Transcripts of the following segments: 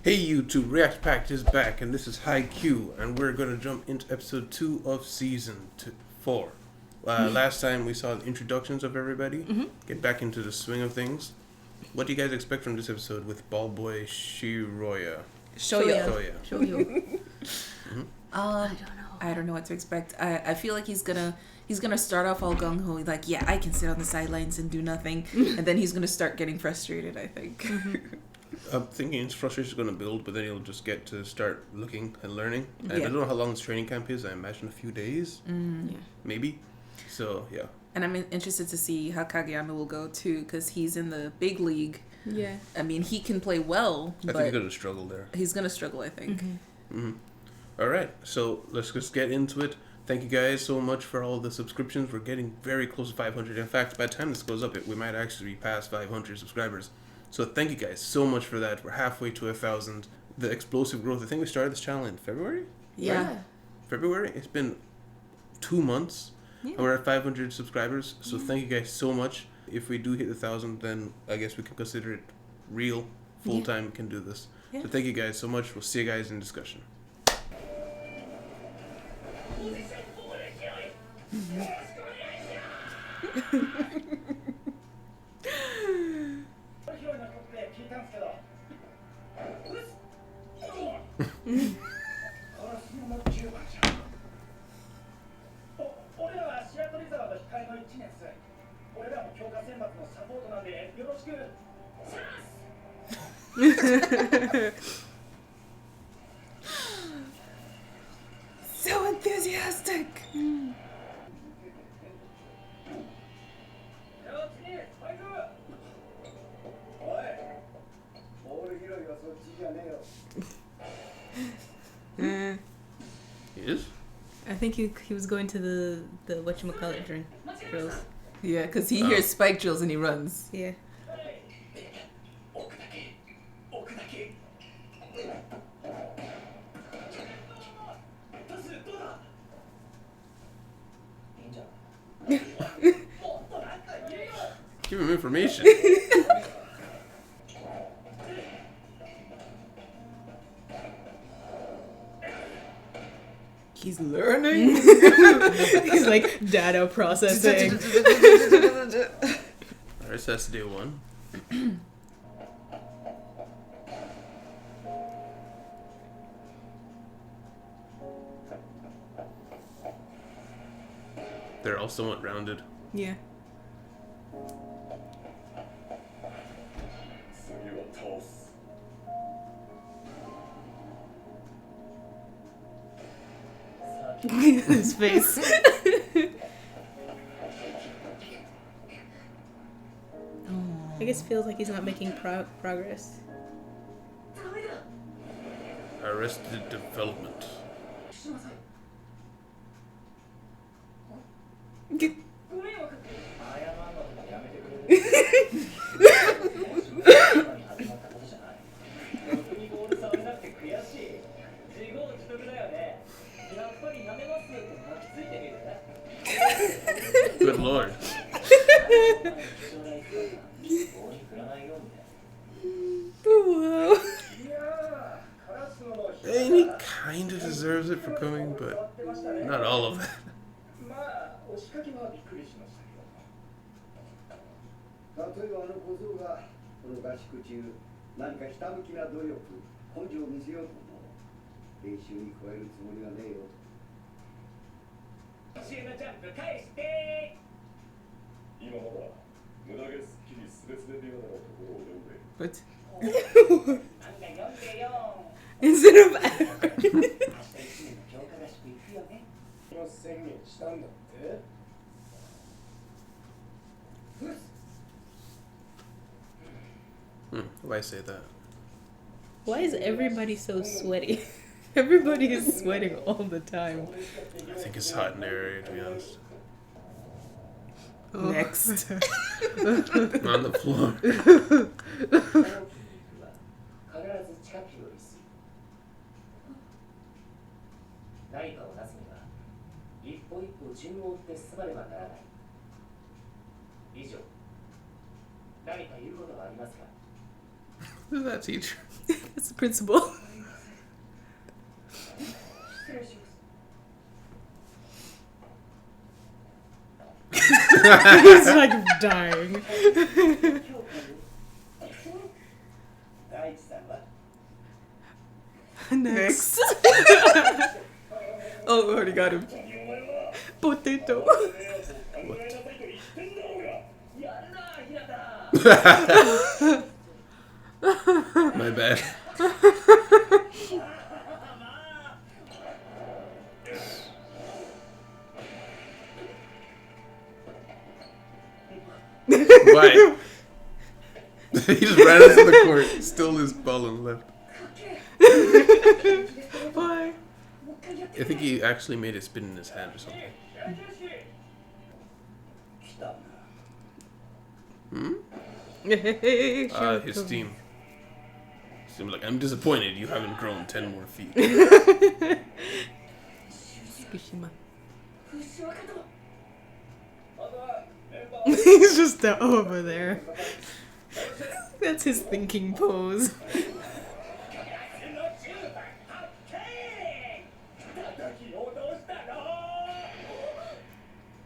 Hey YouTube, React Pact is back, and this is Haikyu, and we're going to jump into episode 2 of season 4. Last time we saw the introductions of everybody, get back into the swing of things. What do you guys expect from this episode with Ball Boy Shiroya? Shoya. I don't know what to expect. I feel like he's gonna start off all gung ho, like, yeah, I can sit on the sidelines and do nothing, and then he's gonna start getting frustrated, I think. I'm thinking his frustration is going to build, but then he'll just get to start looking and learning. And I don't know how long this training camp is. I imagine a few days, maybe. So yeah. And I'm interested to see how Kageyama will go too, because he's in the big league. Yeah. I mean, he can play well, I think he's going to struggle there. He's going to struggle, I think. All right, so let's just get into it. Thank you guys so much for all the subscriptions. We're getting very close to 500. In fact, by the time this goes up, we might actually be past 500 subscribers. So thank you guys so much for that. We're halfway to 1,000. The explosive growth. I think we started this channel in February? Yeah. Right? February? It's been 2 months. Yeah. And we're at 500 subscribers. So thank you guys so much. If we do hit 1,000, then I guess we can consider it real, full-time. We can do this. Yeah. So thank you guys so much. We'll see you guys in discussion. So enthusiastic. He is? I think he was going to the whatchamacallit drills. Yeah, because he hears spike drills and he runs. Yeah. Give him information. He's learning. He's like data processing. Alright, so that's day 1. They're all somewhat rounded. Yeah. His face. I guess it feels like he's not making progress. Arrested Development. Good lord. Whoa. And he kind of deserves it for coming, but not all of it. 例えばあの小僧がこの合宿中何かひたむきな努力根性を見せようとも練習に加えるつもりはねえよ。教えのジャンプ返して今まだ無駄毛すっきりスレスレでようなところを読んで What? Instead of 宣言したんだって Why say that? why is everybody so sweaty? Everybody is sweating all the time. I think it's hot in the area, to be honest. Next. On the floor. 何かを出すには一歩一歩順を追って進まねばならない。以上。何か言うことはありますか？ Who's that teacher? That's the principal. He's like dying. 大地さんは Next. Oh, we already got him. Potato. My bad. Why? He just ran into the court, stole his ball and left. Why? I think he actually made it spin in his hand or something. Hmm? His team. So I'm like, I'm disappointed you haven't grown 10 more feet. Tsukushima. He's just over there. That's his thinking pose.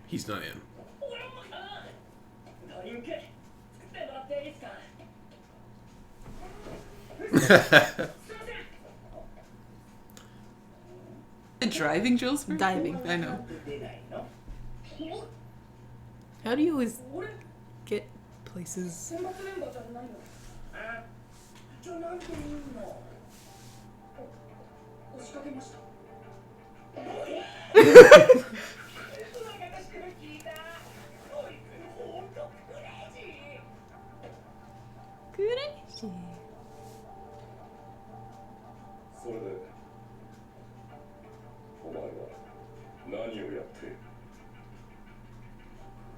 He's not in. The driving drills? Diving. I know. How do you always get places? Crazy. それでお前は何をやって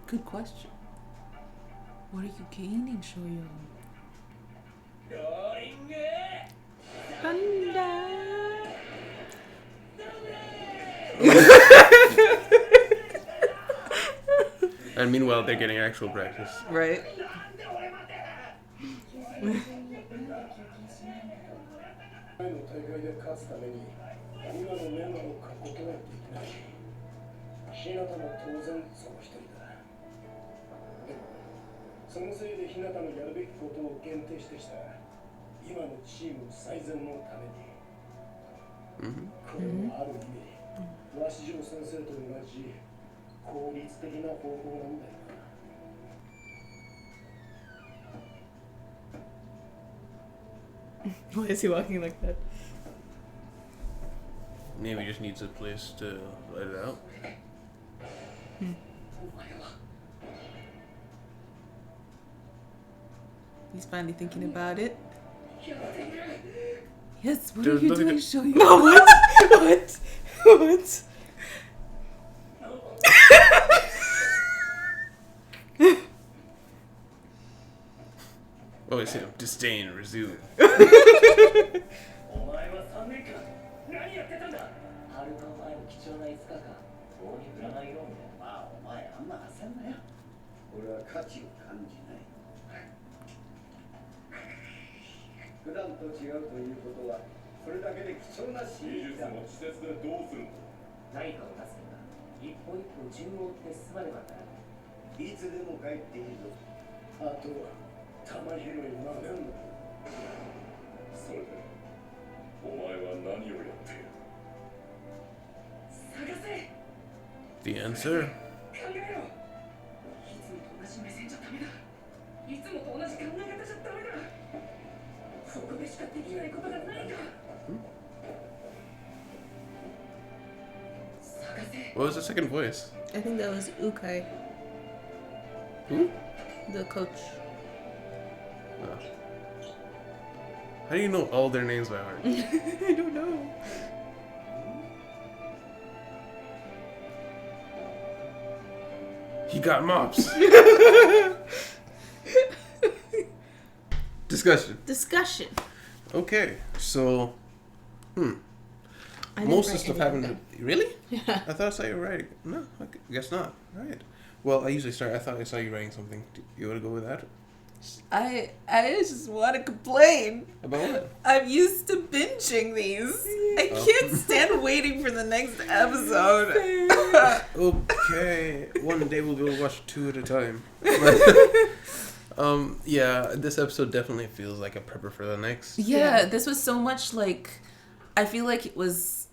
Good question. What are you gaining, Shoyo? And meanwhile, they're getting actual practice. Right? 前の大会で勝つために今のメンバーを欠くことはできない。日向も当然その一人だ。でもそのせいで日向のやるべきことを限定してきた今のチーム最善のために、これはある意味、鷲城先生と同じ効率的な方法なんだよな。 Why is he walking like that? Maybe he just needs a place to let it out. He's finally thinking about it. Yes, what There's are you nothing doing, to- Shoyo? No, what? What? Oh, it's him. Disdain, resume. お前は3年間何やってたんだ。はるか前の貴重な5日間棒に振らないように。まあお前あんま焦んなよ。俺は価値を感じない。普段と違うということはそれだけで貴重な刺激だ。技術の施設でどうするんだ。何かを出すんだ。一歩一歩順を追って進まねばならない。いつでも帰っていいぞ。あとは玉拾いなめんな。それでお前は何をやっている。探せ。 The answer? 考えろ。いつもと同じ目線じゃダメだ。いつもと同じ考え方じゃダメだ。ここでしかできないことがないか。探せ。 What was the second voice? I think that was Ukai, Who? the coach. Oh. How do you know all their names by heart? I don't know. He got mops. Discussion. Discussion. Okay, so, I didn't most of the write stuff any of happened. Really? Yeah. I thought I saw you writing. No, I guess not. All right. Well, I usually start. I thought I saw you writing something. Do you want to go with that? I just want to complain. About what? I'm used to binging these. I can't stand waiting for the next episode. Okay, one day we'll be able to watch 2 at a time. Yeah, this episode definitely feels like a prepper for the next. Yeah, this was so much like, I feel like it was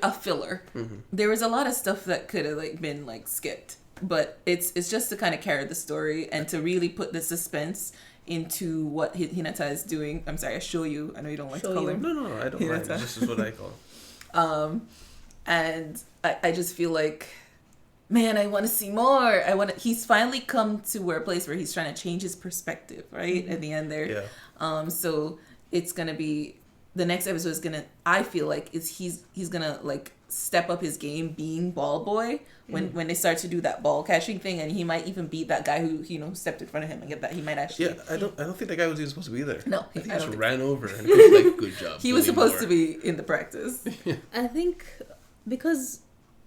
a filler. Mm-hmm. There was a lot of stuff that could have like been like skipped, but it's just to kind of carry the story and to really put the suspense into what Hinata is doing. I'm sorry, I show you. I know you don't like to call him. No, I don't mind. Hinata. This is what I call him. And I just feel like, man, I want to see more. He's finally come to a place where he's trying to change his perspective, right? At the end there. Yeah. So it's going to be, the next episode is going to, I feel like he's going to like step up his game being ball boy when they start to do that ball catching thing, and he might even beat that guy who, stepped in front of him and get that. He might actually. Yeah, I don't think that guy was even supposed to be there. No, I think he I just don't think ran over and it was like, good job. he was Billy supposed Moore. to be in the practice. I think because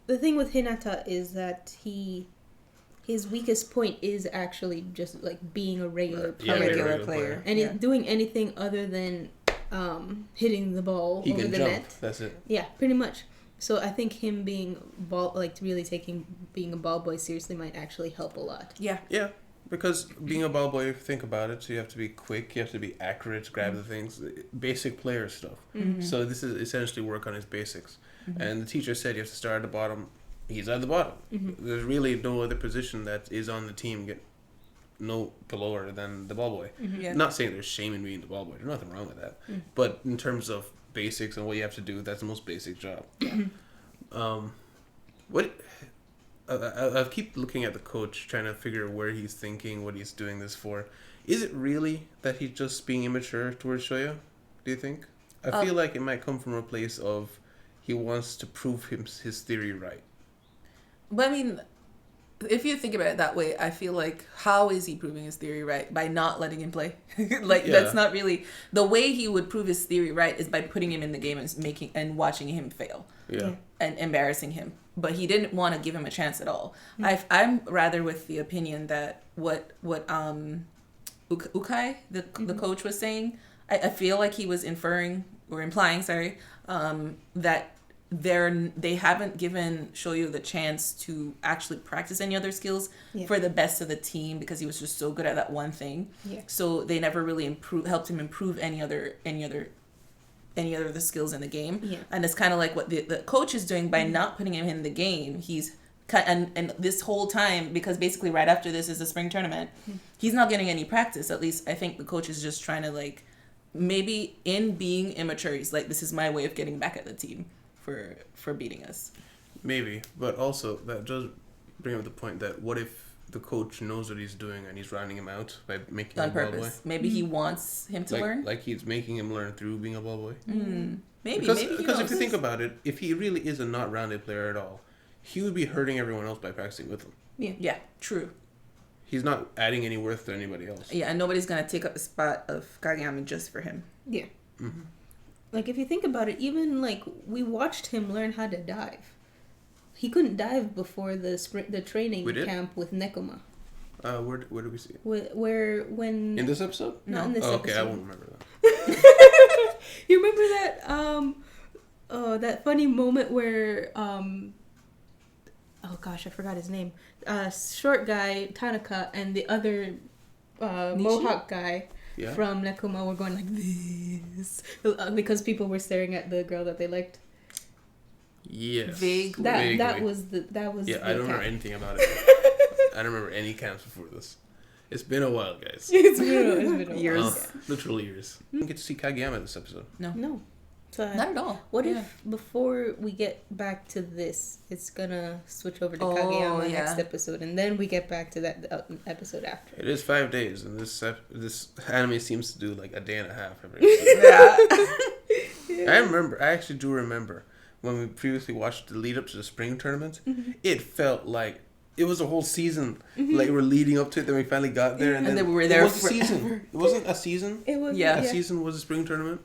the thing with Hinata is that his weakest point is actually just like being a regular Yeah, player. regular player. And Yeah. doing anything other than hitting the ball He over can the jump. net. That's it. Yeah, pretty much. So I think him being really taking being a ball boy seriously might actually help a lot. Yeah. Yeah, because being a ball boy, if you think about it, so you have to be quick, you have to be accurate, grab Mm-hmm. the things, basic player stuff. So this is essentially work on his basics. Mm-hmm. And the teacher said you have to start at the bottom. He's at the bottom. There's really no other position that is on the team no belower than the ball boy. Yeah. Not saying there's shame in being the ball boy. There's nothing wrong with that. But in terms of basics and what you have to do, that's the most basic job. What I keep looking at the coach, trying to figure where he's thinking, what he's doing this for. Is it really that he's just being immature towards Shoya? Do you think? I feel like it might come from a place of he wants to prove his theory right. But I mean, if you think about it that way, I feel like, how is he proving his theory right? By not letting him play. That's not really the way he would prove his theory right, is by putting him in the game and watching him fail. Yeah. And embarrassing him. But he didn't want to give him a chance at all. I'm rather with the opinion that what Ukai, the coach, was saying, I feel like he was implying, that they haven't given Shoyu the chance to actually practice any other skills for the best of the team, because he was just so good at that one thing. Yeah. So they never really helped him improve any other of the skills in the game. Yeah. And it's kind of like what the coach is doing by not putting him in the game. He's and this whole time, because basically right after this is the spring tournament, he's not getting any practice. At least I think the coach is just trying to, like, maybe in being immature, he's like, this is my way of getting back at the team for beating us. Maybe, but also that does bring up the point that what if the coach knows what he's doing and he's rounding him out by making On him a ball boy? purpose. Maybe he wants him to learn. Like he's making him learn through being a ball boy. Maybe Because he if knows. you think about it, if he really is a not rounded player at all, he would be hurting everyone else by practicing with them. Yeah, true. He's not adding any worth to anybody else. Yeah, and nobody's gonna take up the spot of Kageyami just for him. Yeah. Like, if you think about it, even like we watched him learn how to dive. He couldn't dive before the training We did? camp with Nekoma. Where did we see it? When In this episode? not in this Oh, okay, I episode. won't remember that. You remember that that funny moment where oh gosh, I forgot his name. Short guy Tanaka and the other Mohawk guy Yeah. from Nekoma were going like this because people were staring at the girl that they liked. Yes. Vaguely. That was Yeah, I don't remember anything about it. I don't remember any camps before this. It's been a while, guys. It's been a while. Years. Literal years. We didn't get to see Kageyama this episode. No. So, Not at all. what Yeah. if before we get back to this, it's gonna switch over to Oh, Kageyama yeah. next episode, and then we get back to that episode after. It is 5 days, and this anime seems to do like a day and a half every episode. Yeah. I actually do remember when we previously watched the lead up to the spring tournament. It felt like it was a whole season. Like we're leading up to it, then we finally got there, and And then then we were there it was a season. forever. It wasn't a season. It was Yeah. A season was a spring tournament.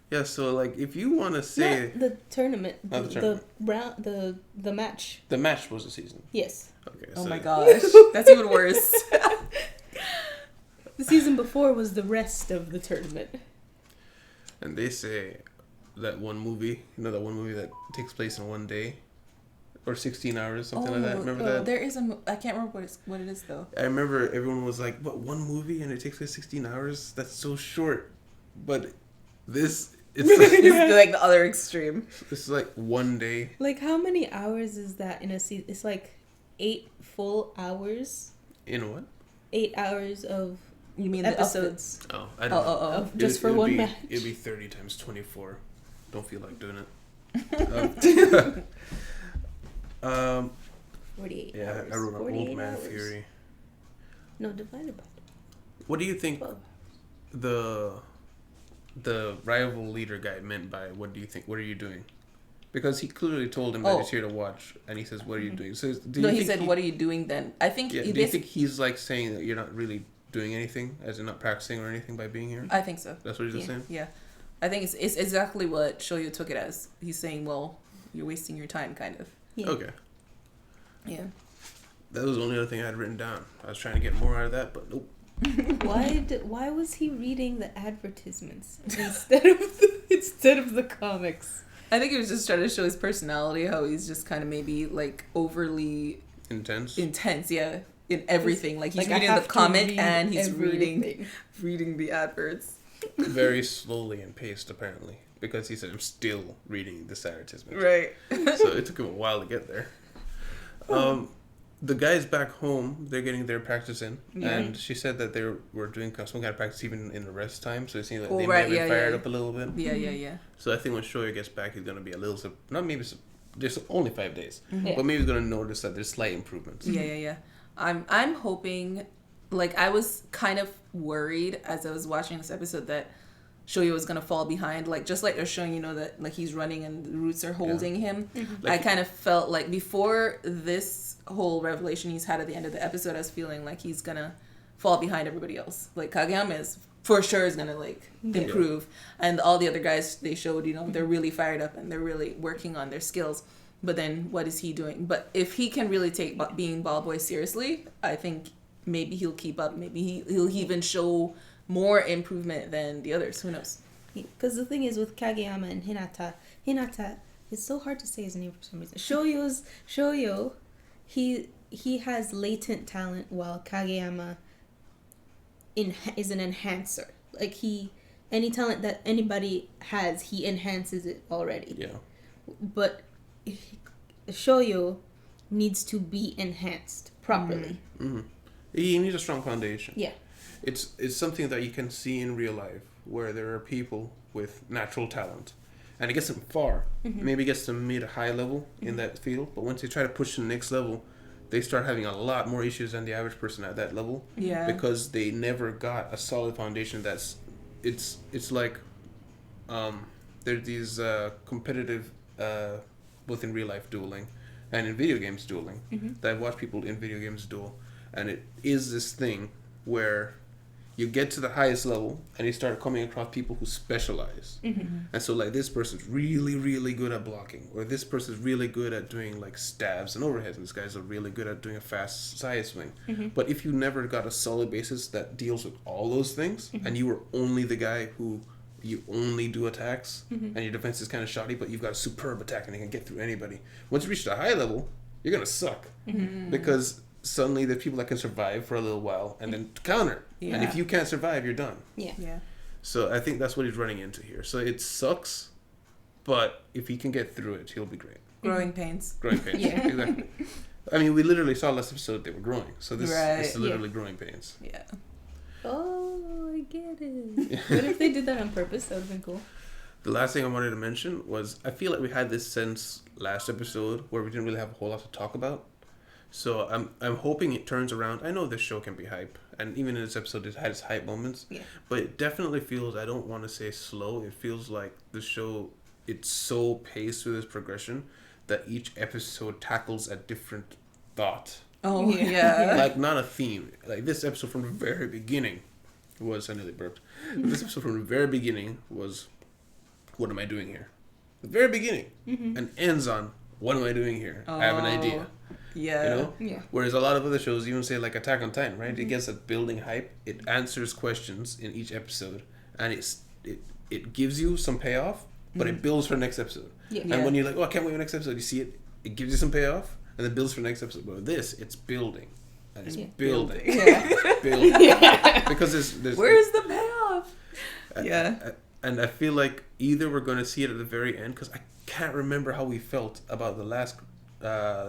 Yeah, so like if you want to say Not the tournament, Not the the tournament. round, the match. the match was a season. Yes. Okay. Oh so my gosh. That's even worse. The season before was the rest of the tournament. And they say that one movie, that one movie that takes place in one day, or 16 hours, something like that. Remember that? There is I can't remember what it is though. I remember everyone was like, "What, one movie and it takes place 16 hours? That's so short." But this, it's It's like the other extreme. it's like one day. Like, how many hours is that in a season? It's like 8 full hours. In what? 8 hours of You mean episodes Oh, I don't know. of It- just for it'd one be, match. It'd be 30 times 24. Don't feel like doing it. 48 Yeah, hours. I wrote an 48 old man hours. theory. No, divided by What do you think 12. the rival leader guy meant by what do you think? What are you doing? Because he clearly told him that Oh. he's here to watch, and he says, "What are you doing?" So do No, you he think said, "What are you doing then?" I think Yeah, he do you think he's like saying that you're not really doing anything, as in not practicing or anything by being here? I think so. That's what he's just saying. Yeah, I think it's exactly what Shoyo took it as. He's saying, "Well, you're wasting your time," kind of. Yeah. Okay, Yeah. that was the only other thing I had written down. I was trying to get more out of that, but nope. Why was he reading the advertisements instead of the comics? I think he was just trying to show his personality, how he's just kind of maybe like overly Intense. intense, yeah, in everything. Like he's Like, I reading the have to comic read and he's everything. reading the adverts. Very slowly and paced, apparently, because he said, "I'm still reading this advertisement." Right. So it took him a while to get there. The guys back home, they're getting their practice in, Yeah. and she said that they were doing some kind of practice even in the rest time, so it seems like Oh, they right, might have been yeah, fired yeah. up a little bit. Yeah, yeah. So I think when Shoya gets back, he's going to be a little, there's only 5 days, Yeah. but maybe he's going to notice that there's slight improvements. Yeah. I'm hoping, like, I was kind of worried as I was watching this episode that Shoyo was gonna fall behind, like just like they're showing, that like he's running and the roots are holding him. Like I kind of felt like before this whole revelation he's had at the end of the episode, I was feeling like he's gonna fall behind everybody else. Like Kageyama is for sure is gonna like improve, and all the other guys they showed, they're really fired up and they're really working on their skills. But then what is he doing? But if he can really take being ball boy seriously, I think maybe he'll keep up. Maybe he'll even show more improvement than the others. Who knows? Because the thing is with Kageyama and Hinata, it's so hard to say his name for some reason. Shoyo, he has latent talent, while Kageyama is an enhancer. Like any talent that anybody has, he enhances it already. Yeah. But Shoyo needs to be enhanced properly. Mm-hmm. He needs a strong foundation. Yeah. It's something that you can see in real life, where there are people with natural talent, and it gets them far. Maybe it gets them mid high level in that field, but once they try to push to the next level, they start having a lot more issues than the average person at that level. Yeah. Because they never got a solid foundation. It's like there's these competitive both in real life dueling and in video games dueling that I've watched people in video games duel, and it is this thing where you get to the highest level and you start coming across people who specialize. And so like this person's really, really good at blocking, or this person's really good at doing like stabs and overheads, and this guy's are really good at doing a fast side swing. But if you never got a solid basis that deals with all those things, and you were only the guy who you only do attacks, and your defense is kind of shoddy, but you've got a superb attack and you can get through anybody, once you reach the high level, you're gonna suck. Because suddenly there's people that can survive for a little while and then counter. Yeah. And if you can't survive, you're done. Yeah. So I think that's what he's running into here. So it sucks, but if he can get through it, he'll be great. Growing pains. Growing pains. Yeah. Exactly. I mean, we literally saw last episode they were growing. So this is Right. literally growing pains. Yeah. Oh, I get it. What if they did that on purpose? That would have been cool. The last thing I wanted to mention was I feel like we had this sense last episode where we didn't really have a whole lot to talk about. So I'm hoping it turns around. I know this show can be hype, and even in this episode it had its hype moments. Yeah. But it definitely feels, I don't want to say slow, it feels like the show, it's so paced with its progression that each episode tackles a different thought. Oh, Yeah. yeah. Like not a theme. Like this episode from the very beginning was, I nearly burped. This episode from the very beginning was, what am I doing here? The very beginning. And ends on, what am I doing here? I have an idea. Yeah. You know? Yeah. Whereas a lot of other shows, even say like Attack on Titan, right? It gets at building hype. It answers questions in each episode, and it gives you some payoff, but it builds for the next episode. Yeah. And when you're like, oh, I can't wait for the next episode, you see it. It gives you some payoff, and then builds for the next episode. But with this, it's building, and it's building, building. Because there's Where's the payoff? Yeah. And I feel like either we're going to see it at the very end, because I can't remember how we felt about the last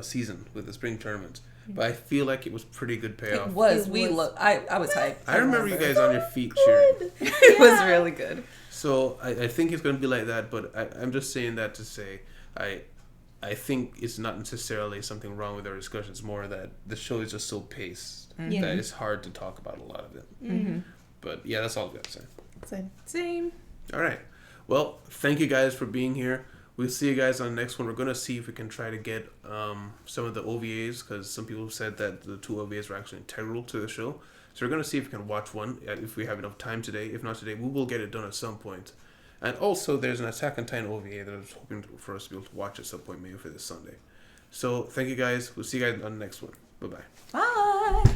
season with the spring tournament, but I feel like it was pretty good payoff. It was. I was hyped. I remember you guys on your feet cheering. It was really good. So I think it's going to be like that, but I'm just saying that to say I think it's not necessarily something wrong with our discussion. It's more that the show is just so paced that it's hard to talk about a lot of it. But yeah, that's all I've got to say. Same. All right. Well, thank you guys for being here. We'll see you guys on the next one. We're going to see if we can try to get some of the OVAs, because some people said that the 2 OVAs were actually integral to the show. So we're going to see if we can watch one, if we have enough time today. If not today, we will get it done at some point. And also, there's an Attack on Titan OVA that I was hoping for us to be able to watch at some point, maybe for this Sunday. So thank you guys. We'll see you guys on the next one. Bye-bye. Bye.